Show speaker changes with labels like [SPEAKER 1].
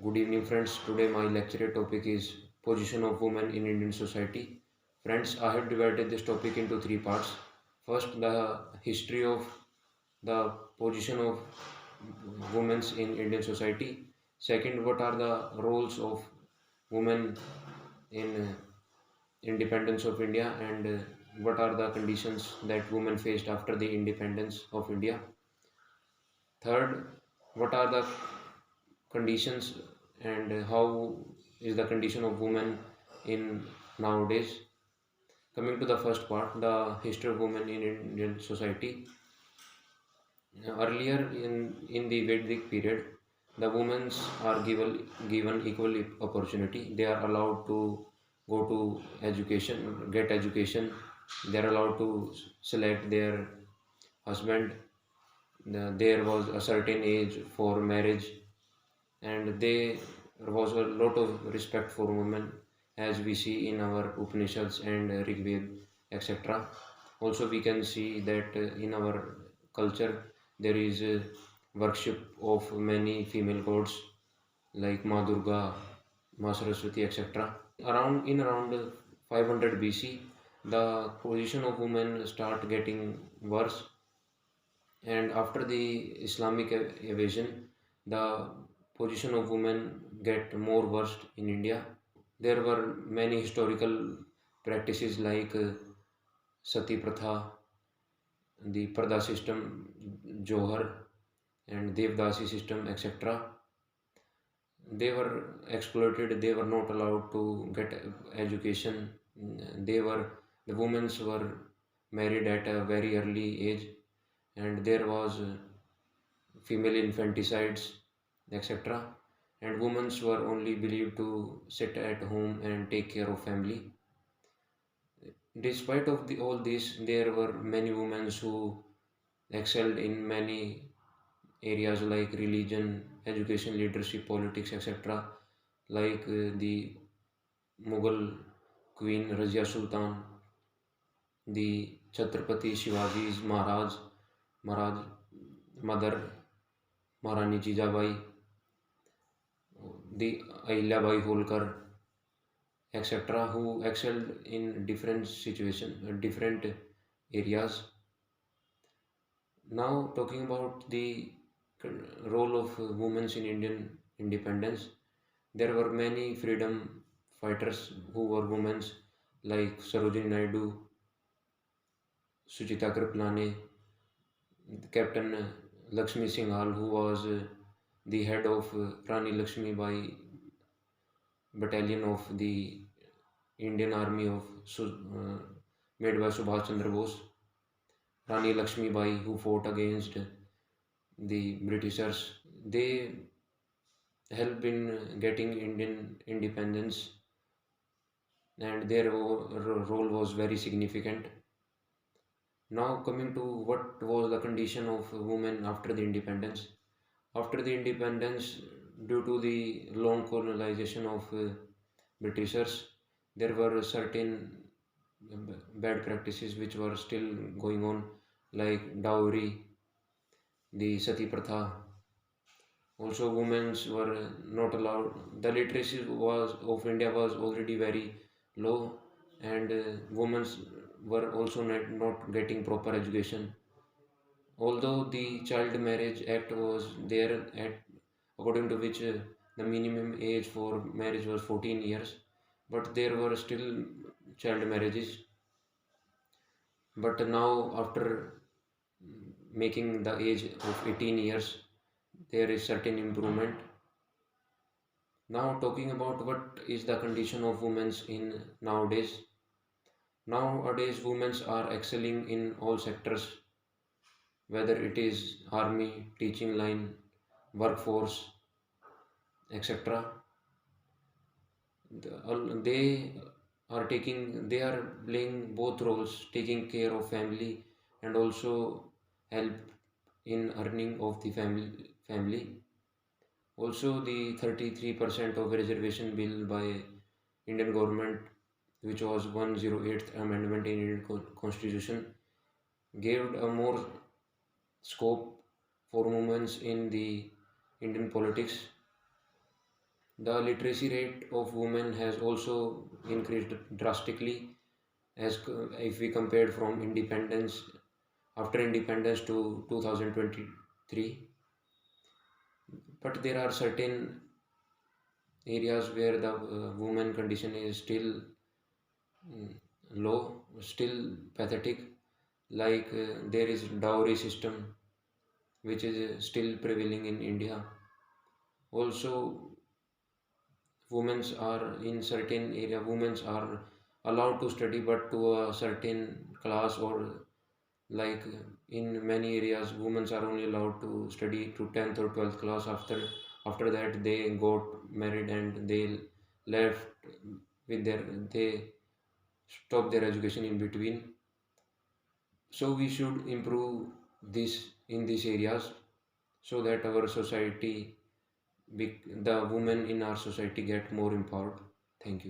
[SPEAKER 1] Good evening, friends. Today, my lecture topic is Position of Women in Indian Society. Friends, I have divided this topic into three parts. First, the history of the position of women in Indian society. Second, what are the roles of women in independence of India, and what are the conditions that women faced after the independence of India. Third, what are the conditions and how is the condition of women in nowadays. Coming to the first part, the history of women in Indian society. Earlier in the Vedic period, the women are given equal opportunity. They are allowed to go to education, get education. They are allowed to select their husband. There was a certain age for marriage, and there was a lot of respect for women, as we see in our Upanishads and Rigved, etc. Also, we can see that in our culture there is worship of many female gods like Ma Durga, Ma Saraswati, etc. Around 500 BC, the position of women start getting worse, and after the Islamic invasion, the position of women get more worst in India. There were many historical practices like Sati Pratha, the Parda system, Johar, and Devdasi system, etc. They were exploited. They were not allowed to get education. The women were married at a very early age, and there was female infanticides, etc. And women were only believed to sit at home and take care of family. Despite of all this, there were many women who excelled in many areas like religion, education, leadership, politics, etc. Like the Mughal Queen Razia Sultan, the Chhatrapati Shivaji's Maharaj, mother Maharani Jijabai, the Ahilyabai Holkar, etc., who excelled in different situations, different areas. Now, talking about the role of women in Indian independence, there were many freedom fighters who were women like Sarojini Naidu, Suchita Kriplane, Captain Lakshmi Singhal, who was the head of Rani Lakshmi Bai battalion of the Indian Army made by Subhash Chandra Bose. Rani Lakshmi Bai, who fought against the Britishers, they helped in getting Indian independence, and their role was very significant. Now, coming to what was the condition of women after the independence. After the independence, due to the long colonization of Britishers, there were certain bad practices which were still going on, like dowry, the sati pratha. Also, women were not allowed. The literacy was of India was already very low, and women were also not getting proper education. Although the Child Marriage Act was there, according to which the minimum age for marriage was 14 years, but there were still child marriages. But now, after making the age of 18 years, there is certain improvement. Now, talking about what is the condition of women in nowadays. Nowadays, women are excelling in all sectors, whether it is army, teaching line, workforce, etc. They they are playing both roles, taking care of family and also help in earning of the family. Also, the 33% of reservation bill by Indian government, which was 108th amendment in Indian constitution, gave a more scope for women in the Indian politics. The literacy rate of women has also increased drastically if we compared from independence after independence to 2023. But there are certain areas where the woman condition is still mm, low, still pathetic. Like there is dowry system which is still prevailing in India. Also, women are in certain area. Women are allowed to study, but to a certain class, or like in many areas, women are only allowed to study to 10th or 12th class. After that, they got married and they left with their they stop their education in between. So we should improve this in these areas so that our society, the women in our society get more empowered. Thank you.